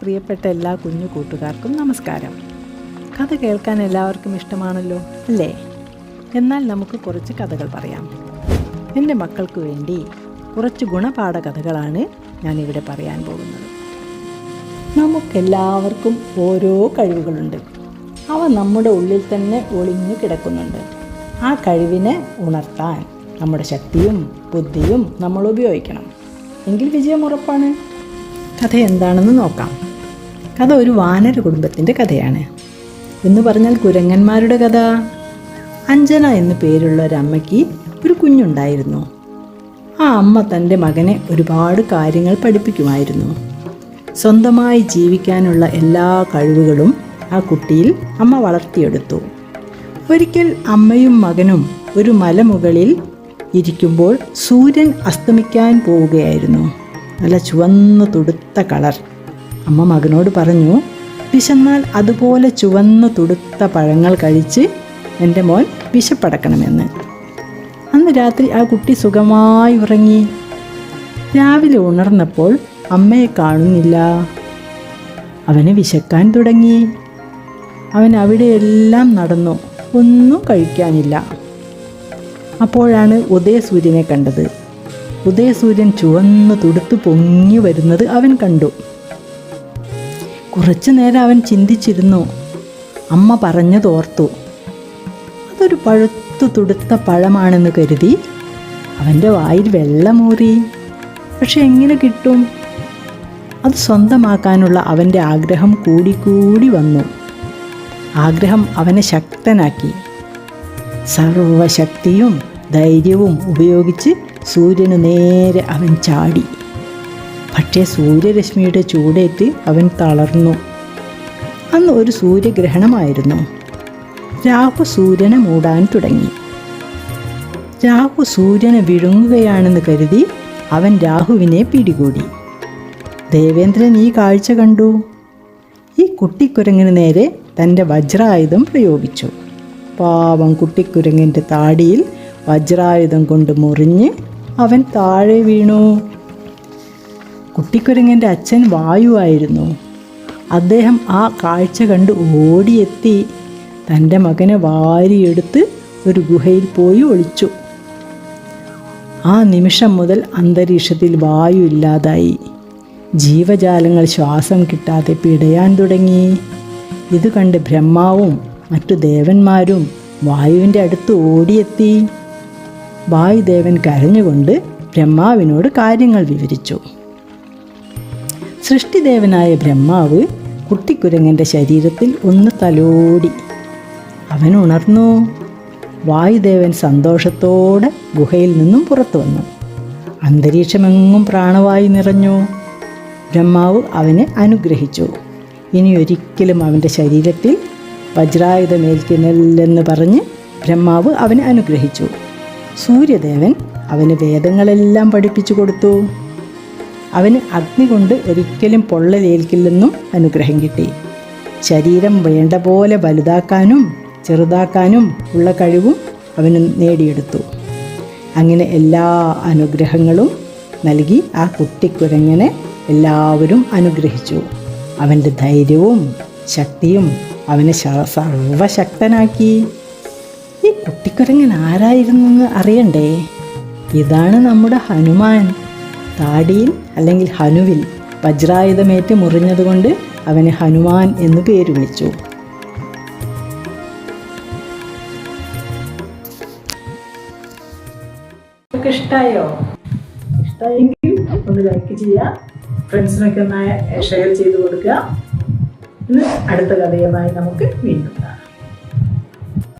പ്രിയപ്പെട്ട എല്ലാ കുഞ്ഞു കൂട്ടുകാർക്കും നമസ്കാരം. കഥ കേൾക്കാൻ എല്ലാവർക്കും ഇഷ്ടമാണല്ലോ അല്ലേ? എന്നാൽ നമുക്ക് കുറച്ച് കഥകൾ പറയാം. എൻ്റെ മക്കൾക്ക് വേണ്ടി കുറച്ച് ഗുണപാഠ കഥകളാണ് ഞാനിവിടെ പറയാൻ പോകുന്നത്. നമുക്കെല്ലാവർക്കും ഓരോ കഴിവുകളുണ്ട്. അവ നമ്മുടെ ഉള്ളിൽ തന്നെ ഒളിഞ്ഞു കിടക്കുന്നുണ്ട്. ആ കഴിവിനെ ഉണർത്താൻ നമ്മുടെ ശക്തിയും ബുദ്ധിയും നമ്മൾ ഉപയോഗിക്കണം. എങ്കിൽ വിജയം ഉറപ്പാണ്. കഥ എന്താണെന്ന് നോക്കാം. കഥ ഒരു വാനര കുടുംബത്തിൻ്റെ കഥയാണ്. എന്ന് പറഞ്ഞാൽ കുരങ്ങന്മാരുടെ കഥ. അഞ്ജന എന്ന് പേരുള്ള ഒരമ്മയ്ക്ക് ഒരു കുഞ്ഞുണ്ടായിരുന്നു. ആ അമ്മ തൻ്റെ മകനെ ഒരുപാട് കാര്യങ്ങൾ പഠിപ്പിക്കുമായിരുന്നു. സ്വന്തമായി ജീവിക്കാനുള്ള എല്ലാ കഴിവുകളും ആ കുട്ടിയിൽ അമ്മ വളർത്തിയെടുത്തു. ഒരിക്കൽ അമ്മയും മകനും ഒരു മലമുകളിൽ ഇരിക്കുമ്പോൾ സൂര്യൻ അസ്തമിക്കാൻ പോവുകയായിരുന്നു. നല്ല ചുവന്ന തുടുത്ത കളർ. അമ്മ മകനോട് പറഞ്ഞു, വിശന്നാൽ അതുപോലെ ചുവന്ന തുടുത്ത പഴങ്ങൾ കഴിച്ച് എൻ്റെ മോൻ വിശപ്പടക്കണമെന്ന്. അന്ന് രാത്രി ആ കുട്ടി സുഖമായി ഉറങ്ങി. രാവിലെ ഉണർന്നപ്പോൾ അമ്മയെ കാണുന്നില്ല. അവന് വിശക്കാൻ തുടങ്ങി. അവൻ അവിടെയെല്ലാം നടന്നു, ഒന്നും കഴിക്കാനില്ല. അപ്പോഴാണ് ഉദയസൂര്യനെ കണ്ടത്. ഉദയസൂര്യൻ ചുവന്ന് തുടുത്ത് പൊങ്ങി വരുന്നത് അവൻ കണ്ടു. കുറച്ചു നേരം അവൻ ചിന്തിച്ചിരുന്നു. അമ്മ പറഞ്ഞതോർത്തു. അതൊരു പഴുത്തു തുടുത്ത പഴമാണെന്ന് കരുതി അവൻ്റെ വായിൽ വെള്ളമൂറി. പക്ഷെ എങ്ങനെ കിട്ടും? അത് സ്വന്തമാക്കാനുള്ള അവൻ്റെ ആഗ്രഹം കൂടിക്കൂടി വന്നു. ആഗ്രഹം അവനെ ശക്തനാക്കി. സർവശക്തിയും ധൈര്യവും ഉപയോഗിച്ച് സൂര്യന് നേരെ അവൻ ചാടി. പക്ഷേ സൂര്യരശ്മിയുടെ ചൂടേറ്റ് അവൻ തളർന്നു. അന്ന് ഒരു സൂര്യഗ്രഹണമായിരുന്നു. രാഹു സൂര്യനെ മൂടാൻ തുടങ്ങി. രാഹു സൂര്യനെ വിഴുങ്ങുകയാണെന്ന് കരുതി അവൻ രാഹുവിനെ പിടികൂടി. ദേവേന്ദ്രൻ ഈ കാഴ്ച കണ്ടു. ഈ കുട്ടിക്കുരങ്ങിന് നേരെ തൻ്റെ വജ്രായുധം പ്രയോഗിച്ചു. പാവം കുട്ടിക്കുരങ്ങിൻ്റെ താടിയിൽ വജ്രായുധം കൊണ്ട് മുറിഞ്ഞ് അവൻ താഴെ വീണു. കുട്ടിക്കുരങ്ങിൻ്റെ അച്ഛൻ വായുവായിരുന്നു. അദ്ദേഹം ആ കാഴ്ച കണ്ട് ഓടിയെത്തി തൻ്റെ മകനെ വാരിയെടുത്ത് ഒരു ഗുഹയിൽ പോയി ഒളിച്ചു. ആ നിമിഷം മുതൽ അന്തരീക്ഷത്തിൽ വായു ഇല്ലാതായി. ജീവജാലങ്ങൾ ശ്വാസം കിട്ടാതെ പിടയാൻ തുടങ്ങി. ഇത് കണ്ട് ബ്രഹ്മാവും മറ്റു ദേവന്മാരും വായുവിൻ്റെ അടുത്ത് ഓടിയെത്തി. വായുദേവൻ കരഞ്ഞുകൊണ്ട് ബ്രഹ്മാവിനോട് കാര്യങ്ങൾ വിവരിച്ചു. സൃഷ്ടിദേവനായ ബ്രഹ്മാവ് കുട്ടിക്കുരങ്ങൻ്റെ ശരീരത്തിൽ ഒന്ന് തലോടി. അവൻ ഉണർന്നു. വായുദേവൻ സന്തോഷത്തോടെ ഗുഹയിൽ നിന്നും പുറത്തു വന്നു. അന്തരീക്ഷമെങ്ങും പ്രാണവായു നിറഞ്ഞു. ബ്രഹ്മാവ് അവനെ അനുഗ്രഹിച്ചു. ഇനിയൊരിക്കലും അവൻ്റെ ശരീരത്തിൽ വജ്രായുധമേൽക്കുന്നില്ലെന്ന് പറഞ്ഞ് ബ്രഹ്മാവ് അവനെ അനുഗ്രഹിച്ചു. സൂര്യദേവൻ അവന് വേദങ്ങളെല്ലാം പഠിപ്പിച്ചു കൊടുത്തു. അവന് അഗ്നി കൊണ്ട് ഒരിക്കലും പൊള്ളലേൽക്കില്ലെന്നും അനുഗ്രഹം കിട്ടി. ശരീരം വേണ്ട പോലെ വലുതാക്കാനും ചെറുതാക്കാനും ഉള്ള കഴിവും അവന് നേടിയെടുത്തു. അങ്ങനെ എല്ലാ അനുഗ്രഹങ്ങളും നൽകി ആ കുട്ടിക്കുരങ്ങനെ എല്ലാവരും അനുഗ്രഹിച്ചു. അവൻ്റെ ധൈര്യവും ശക്തിയും അവനെ സർവശക്തനാക്കി. ഈ കുട്ടിക്കുരങ്ങൻ ആരായിരുന്നെന്ന് അറിയണ്ടേ? ഇതാണ് നമ്മുടെ ഹനുമാൻ. താടിയിൽ അല്ലെങ്കിൽ ഹനുവിൽ വജ്രായുധമേറ്റ് മുറിഞ്ഞതുകൊണ്ട് അവന് ഹനുമാൻ എന്ന് പേര് വിളിച്ചു. ഇഷ്ടമായോ? ഇഷ്ടമായെങ്കിൽ ഒന്ന് ലൈക്ക് ചെയ്യുക, ഫ്രണ്ട്സിനൊക്കെ ഒന്ന് ഷെയർ ചെയ്ത് കൊടുക്കുക. ഇന്ന് അടുത്ത കഥയുമായി നമുക്ക് വീണ്ടും കാണാം.